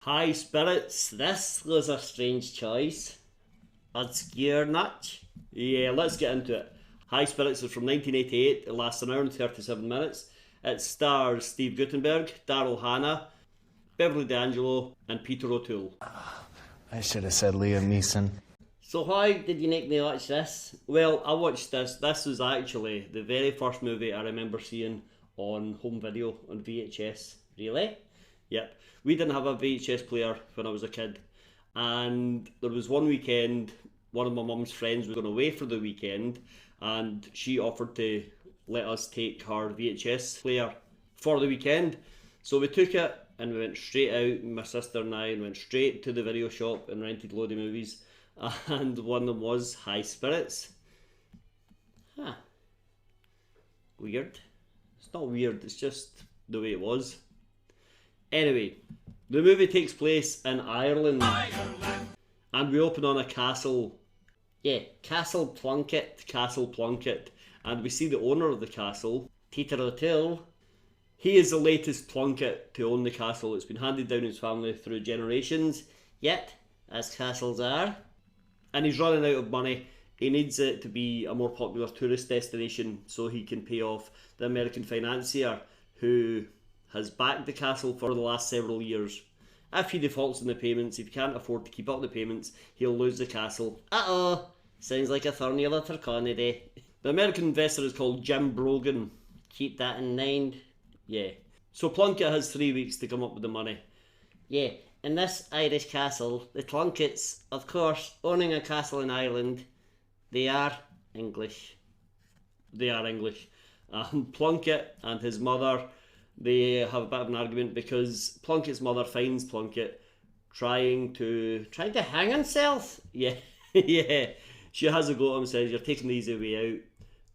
High spirits. This was a strange choice. I'd scare notch. Yeah, let's get into it. High Spirits is from 1988. It lasts an hour and 37 minutes. It stars Steve Guttenberg, Daryl Hannah, Beverly D'Angelo, and Peter O'Toole. I should have said Liam Neeson. So why did you make me watch this? Well, I watched this. This was actually the very first movie I remember seeing on home video, on VHS. Really? Yep. We didn't have a VHS player when I was a kid. And there was one weekend, one of my mum's friends was going away for the weekend, and she offered to let us take her VHS player for the weekend. So we took it and we went straight out, my sister and I, and went straight to the video shop and rented a load of movies. And one of them was High Spirits. Huh. Weird. It's not weird, it's just the way it was. Anyway, the movie takes place in Ireland. And we open on a castle. Yeah, Castle Plunket. And we see the owner of the castle, Peter O'Toole. He is the latest Plunket to own the castle. It's been handed down his family through generations, yet, as castles are. And he's running out of money. He needs it to be a more popular tourist destination so he can pay off the American financier who has backed the castle for the last several years. If he defaults on the payments, if he can't afford to keep up the payments, he'll lose the castle. Uh-oh! Sounds like a thorny little comedy. The American investor is called Jim Brogan. Keep that in mind. Yeah. So Plunket has 3 weeks to come up with the money. Yeah, in this Irish castle, the Plunkets, of course, owning a castle in Ireland, they are English. Plunket and his mother, they have a bit of an argument because Plunket's mother finds Plunket trying to hang himself. Yeah, yeah. She has a go at him and says, "You're taking the easy way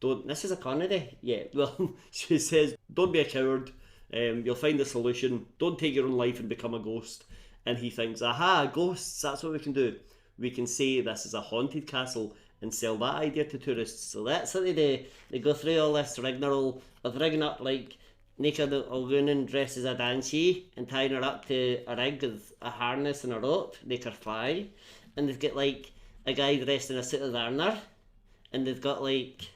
out. This is a comedy." Yeah, well, she says, "Don't be a coward. You'll find a solution. Don't take your own life and become a ghost." And he thinks, aha, ghosts, that's what we can do. We can say this is a haunted castle and sell that idea to tourists. So that's what they do. They go through all this rigmarole of rigging up like naked woman dressed as a banshee and tying her up to a rig with a harness and a rope, make her fly. And they've got like a guy dressed in a suit of armour, and they've got like,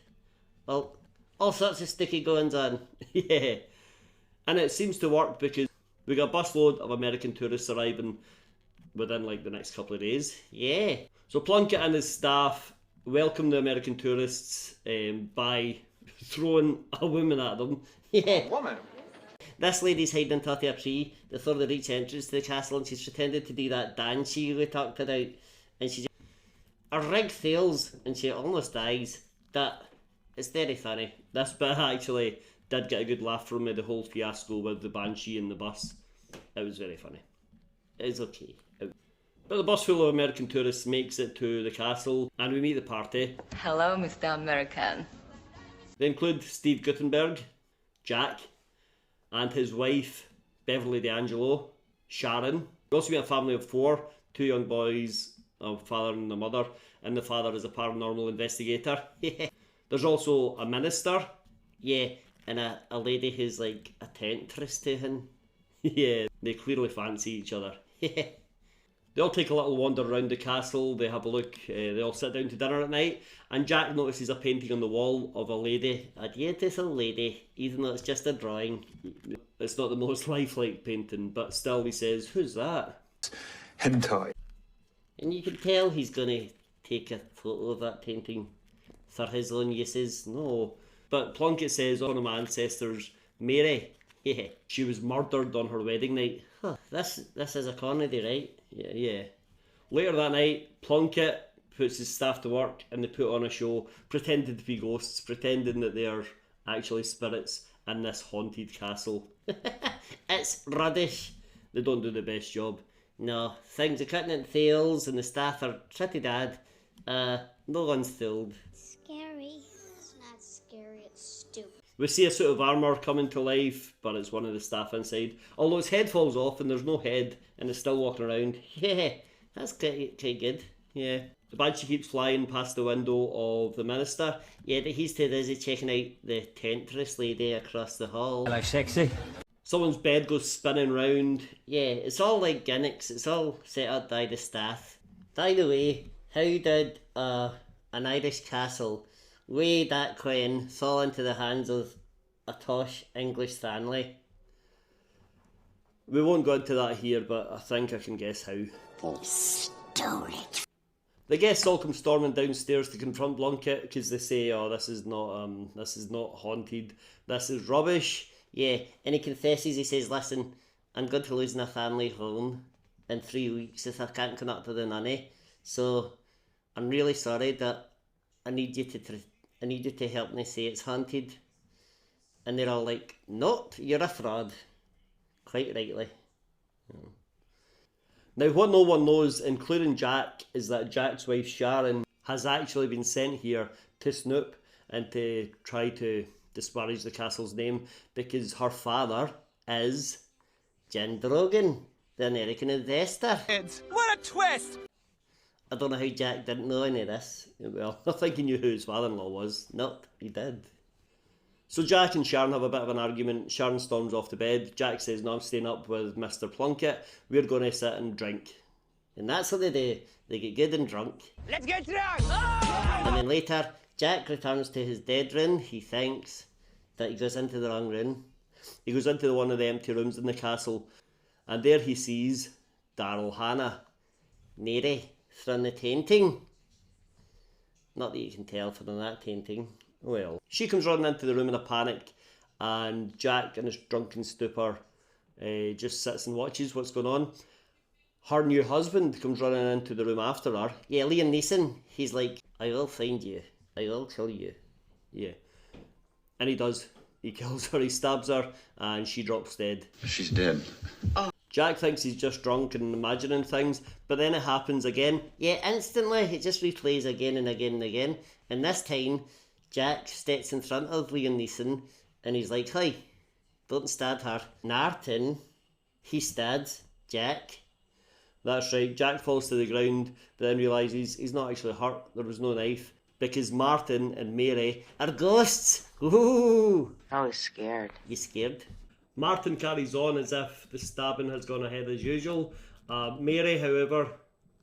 well, all sorts of sticky goings on. Yeah. And it seems to work because we got a busload of American tourists arriving within like the next couple of days. Yeah. So Plunkett and his staff welcome the American tourists by throwing a woman at them. Yeah. A woman? This lady's hiding on top of a tree before they reach entrance to the castle, and she's pretended to be that banshee we talked about. And her rig fails and she almost dies. It's very funny. This bit actually did get a good laugh from me, the whole fiasco with the banshee and the bus. It was very funny. It's okay. But the bus full of American tourists makes it to the castle and we meet the party. Hello, Mr. American. They include Steve Guttenberg, Jack, and his wife, Beverly D'Angelo, Sharon. We also meet a family of 4, 2 young boys, a father and a mother, and the father is a paranormal investigator. There's also a minister. Yeah. And a lady who's like a temptress to him. Yeah, they clearly fancy each other. They all take a little wander around the castle, they have a look, they all sit down to dinner at night, and Jack notices a painting on the wall of a lady, a beautiful lady, even though it's just a drawing. It's not the most lifelike painting, but still he says, "Who's that?" Hentai. And you can tell he's going to take a photo of that painting for his own uses. No. But Plunkett says, one of my ancestors, Mary, yeah, she was murdered on her wedding night. Huh, this is a comedy, right? Yeah. Later that night, Plunkett puts his staff to work and they put on a show pretending to be ghosts, pretending that they are actually spirits in this haunted castle. It's rubbish. They don't do the best job. No, things are cutting at tails and the staff are pretty bad. No one's thrilled. Scary. It's not scary, it's stupid. We see a suit of armour coming to life, but it's one of the staff inside. Although its head falls off and there's no head, and it's still walking around. Yeah, that's quite good. Yeah. The banshee keeps flying past the window of the minister. Yeah, but he's too busy checking out the temptress lady across the hall. Hello, sexy. Someone's bed goes spinning round. Yeah, it's all like gimmicks. It's all set up by the staff. By the way, how did an Irish castle way back when fall into the hands of a tosh English Stanley? We won't go into that here, but I think I can guess how. They stole it. The guests all come storming downstairs to confront Plunkett because they say, "Oh, this is not haunted. This is rubbish." Yeah, and he confesses. He says, "Listen, I'm going to lose my family home in 3 weeks if I can't come up to the nunny. So I'm really sorry that I need you to help me say it's haunted." And they're all like, "Nope, you're a fraud." Quite rightly. Now, what no one knows, including Jack, is that Jack's wife Sharon has actually been sent here to snoop and to try to disparage the castle's name because her father is Jen Drogan, the American investor. What a twist! I don't know how Jack didn't know any of this. Well, I think he knew who his father-in-law was. Nope, he did. So Jack and Sharon have a bit of an argument. Sharon storms off to bed. Jack says, "No, I'm staying up with Mr. Plunkett. We're going to sit and drink." And that's what they do. They get good and drunk. Let's get drunk! And then later, Jack returns to his dead room. He thinks that he goes into the wrong room. He goes into one of the empty rooms in the castle. And there he sees Daryl Hannah, Mary, from the painting. Not that you can tell from that painting. Well, she comes running into the room in a panic, and Jack, in his drunken stupor, just sits and watches what's going on. Her new husband comes running into the room after her. Yeah, Liam Neeson. He's like, "I will find you. I will kill you." Yeah. And he does. He kills her, he stabs her, and she drops dead. She's dead. Jack thinks he's just drunk and imagining things, but then it happens again. Yeah, instantly. It just replays again and again and again. And this time, Jack steps in front of Liam Neeson and he's like, "Hi, don't stab her." Martin, he stabs Jack. That's right, Jack falls to the ground, but then realises he's not actually hurt. There was no knife. Because Martin and Mary are ghosts. Ooh! I was scared. You scared? Martin carries on as if the stabbing has gone ahead as usual. Mary, however,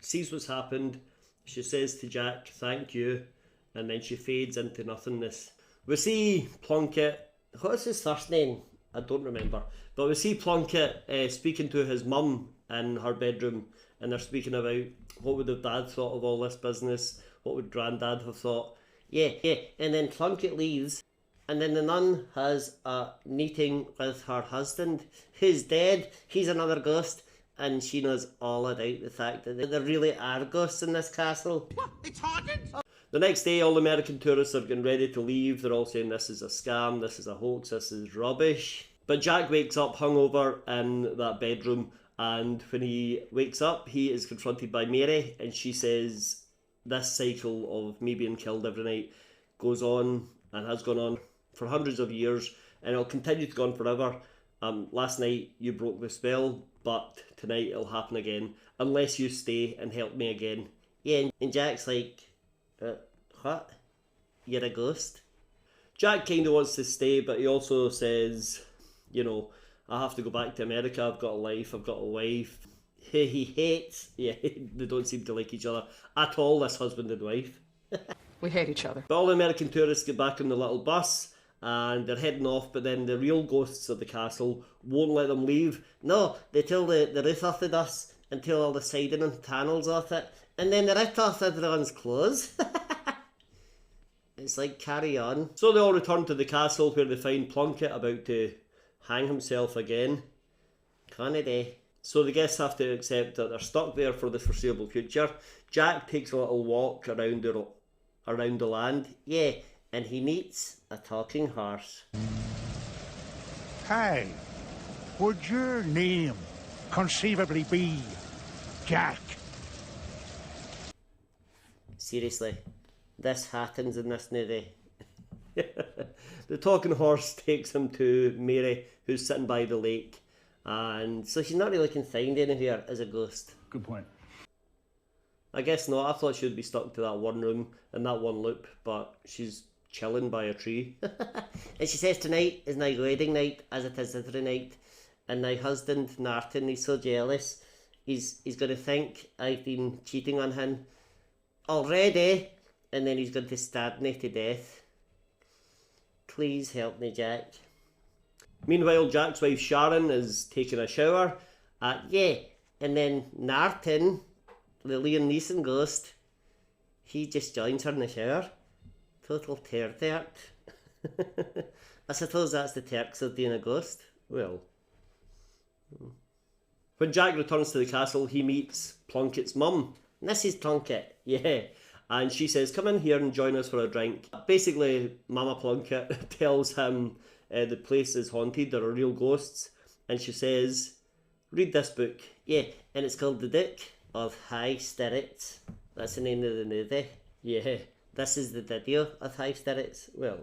sees what's happened. She says to Jack, "Thank you," and then she fades into nothingness. We see Plunkett. What's his first name? I don't remember. But we see Plunkett speaking to his mum in her bedroom, and they're speaking about what would have Dad thought of all this business, what would Grandad have thought. Yeah, and then Plunkett leaves, and then the nun has a meeting with her husband, who's dead. He's another ghost, and she knows all about the fact that there really are ghosts in this castle. What? It's haunted? The next day, all the American tourists are getting ready to leave. They're all saying this is a scam, this is a hoax, this is rubbish. But Jack wakes up hungover in that bedroom, and when he wakes up, he is confronted by Mary, and she says this cycle of me being killed every night goes on and has gone on for hundreds of years, and it'll continue to go on forever. Last night you broke the spell, but tonight it'll happen again, unless you stay and help me again. Yeah, and Jack's like, what? You're a ghost? Jack kind of wants to stay, but he also says, I have to go back to America, I've got a life, I've got a wife. He hates, they don't seem to like each other at all, this husband and wife. We hate each other. But all the American tourists get back on the little bus and they're heading off, but then the real ghosts of the castle won't let them leave. No, they till the roof off the bus and till all the siding and panels off it, and then they rip off everyone's clothes. It's like, carry on. So they all return to the castle where they find Plunkett about to hang himself again. Canada. So the guests have to accept that they're stuck there for the foreseeable future. Jack takes a little walk around the land. Yeah, and he meets a talking horse. Hey, would your name conceivably be Jack? Seriously, this happens in this movie. The talking horse takes him to Mary, who's sitting by the lake. And so she's not really confined anywhere as a ghost. Good point. I guess not. I thought she would be stuck to that one room and that one loop, but she's chilling by a tree. And she says tonight is my wedding night, as it is every night. And my husband, Martin, he's so jealous. He's going to think I've been cheating on him already, and then he's going to stab me to death. Please help me, Jack. Meanwhile, Jack's wife Sharon is taking a shower. And then Martin, the Liam Neeson ghost, he just joins her in the shower. Total Turk. I suppose that's the Turks of being a ghost. Well. When Jack returns to the castle, he meets Plunkett's mum. Mrs. Plunkett, yeah. And she says, come in here and join us for a drink. Basically, Mama Plunkett tells him the place is haunted, there are real ghosts. And she says, read this book. Yeah, and it's called The Dick of High Spirits. That's the name of the movie. Yeah, this is the video of High Spirits. Well,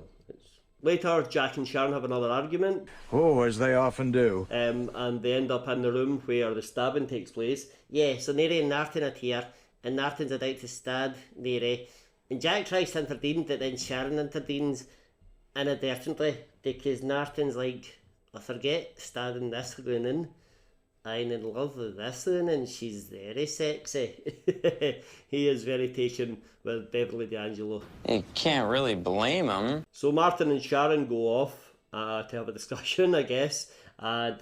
later, Jack and Sharon have another argument. Oh, as they often do. And they end up in the room where the stabbing takes place. Yeah, so Neri and Narton are here, and Narton's about to stab Neri. And Jack tries to intervene, but then Sharon intervenes inadvertently, because Narton's like, I forget stabbing this going in. I'm in love with this one, and she's very sexy. He is very taken with Beverly D'Angelo. You can't really blame him. So Martin and Sharon go off to have a discussion, I guess. I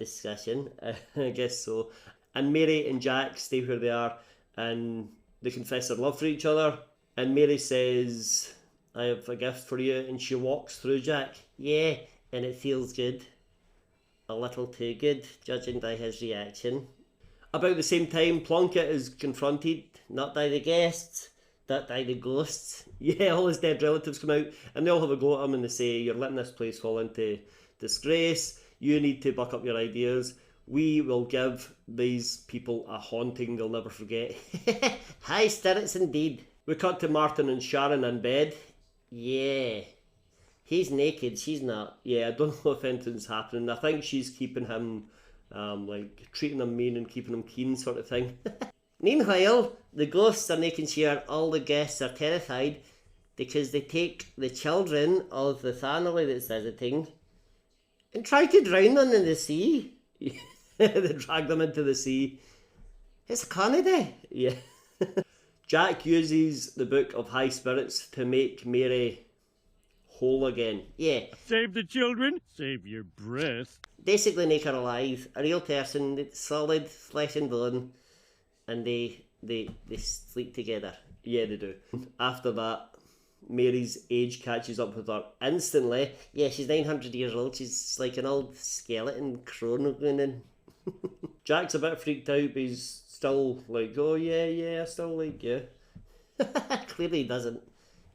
guess so. And Mary and Jack stay where they are, and they confess their love for each other. And Mary says, I have a gift for you, and she walks through Jack. Yeah, and it feels good. A little too good, judging by his reaction. About the same time, Plunkett is confronted, not by the guests, but by the ghosts. Yeah, all his dead relatives come out, and they all have a go at him, and they say, you're letting this place fall into disgrace, you need to buck up your ideas, we will give these people a haunting they'll never forget. High spirits indeed. We cut to Martin and Sharon in bed. Yeah. He's naked, she's not. Yeah, I don't know if anything's happening. I think she's keeping him, treating him mean and keeping him keen sort of thing. Meanwhile, the ghosts are making sure all the guests are terrified because they take the children of the family that's visiting and try to drown them in the sea. They drag them into the sea. It's a comedy. Yeah. Jack uses the Book of High Spirits to make Mary whole again. Yeah. Save the children, save your breath. Basically make her alive. A real person, solid flesh and bone. And they sleep together. Yeah, they do. After that, Mary's age catches up with her instantly. Yeah, she's 900 years old. She's like an old skeleton crone going in. Jack's a bit freaked out, but he's still like, oh yeah, I still like you. Clearly he doesn't.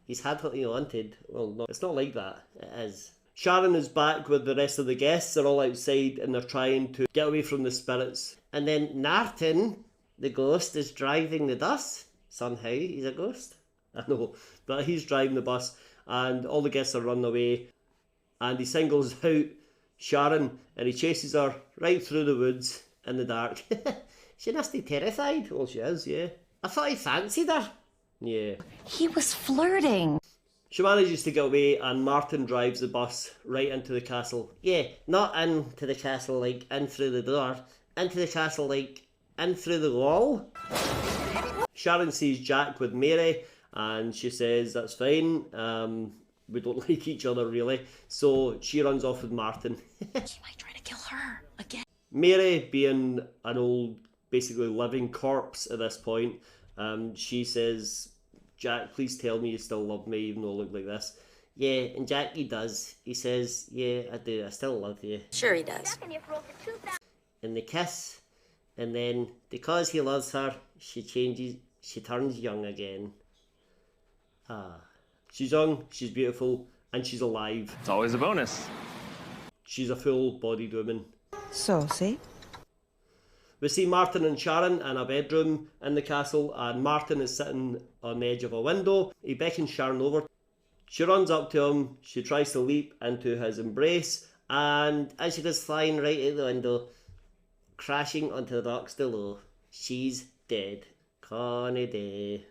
He's had what he wanted. Well, no, it's not like that. It is. Sharon is back with the rest of the guests. They're all outside and they're trying to get away from the spirits. And then Narton, the ghost, is driving the bus. Somehow he's a ghost. I know. But he's driving the bus and all the guests are running away. And he singles out Sharon and he chases her right through the woods in the dark. She must be terrified. Well, she is, yeah. I thought he fancied her. Yeah. He was flirting. She manages to get away and Martin drives the bus right into the castle. Yeah, not into the castle like in through the door. Into the castle like in through the wall. Sharon sees Jack with Mary and she says that's fine. We don't like each other really. So she runs off with Martin. He might try to kill her again. Mary, being an old, basically living corpse at this point, she says, Jack, please tell me you still love me even though I look like this. Yeah, and Jack, he does. He says, yeah, I do. I still love you. Sure he does. And they kiss. And then, because he loves her, she turns young again. She's young, she's beautiful, and she's alive. It's always a bonus. She's a full-bodied woman. So, see? We see Martin and Sharon in a bedroom in the castle, and Martin is sitting on the edge of a window. He beckons Sharon over. She runs up to him, she tries to leap into his embrace, and as she goes flying right out the window, crashing onto the rocks below, she's dead. Connie day.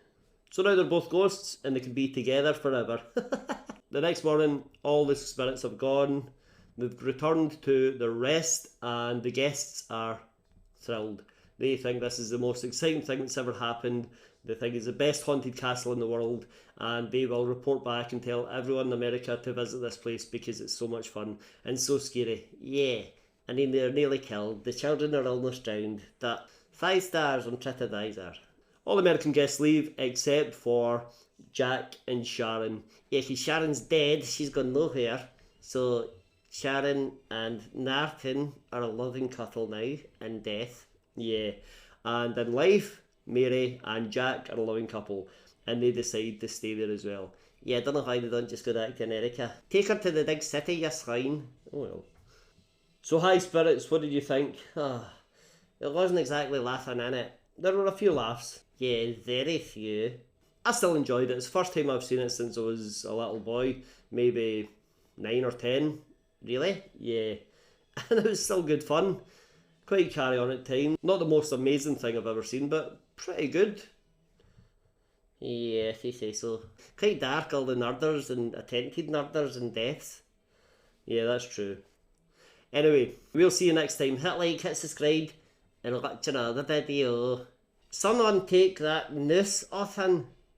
So now they're both ghosts, and they can be together forever. The next morning, all the spirits have gone. They've returned to their rest and the guests are thrilled. They think this is the most exciting thing that's ever happened. They think it's the best haunted castle in the world, and they will report back and tell everyone in America to visit this place because it's so much fun and so scary. Yeah. And then they're nearly killed. The children are almost drowned. That 5 stars on TripAdvisor. All American guests leave except for Jack and Sharon. Yeah, because Sharon's dead. She's gone nowhere. So Sharon and Narton are a loving couple now in death. Yeah. And in life, Mary and Jack are a loving couple. And they decide to stay there as well. Yeah, I don't know why they don't just go back to America. Take her to the big city, you swine. Oh well. So High Spirits, what did you think? It wasn't exactly laughing in it. There were a few laughs. Yeah, very few. I still enjoyed it. It's the first time I've seen it since I was a little boy. Maybe 9 or 10. Really? Yeah. And it was still good fun. Quite carry on at times. Not the most amazing thing I've ever seen, but pretty good. Yeah, if you say so. Quite dark, all the murders and attempted murders and deaths. Yeah, that's true. Anyway, we'll see you next time. Hit like, hit subscribe, and I'll catch you in another video. Someone take that noose off him.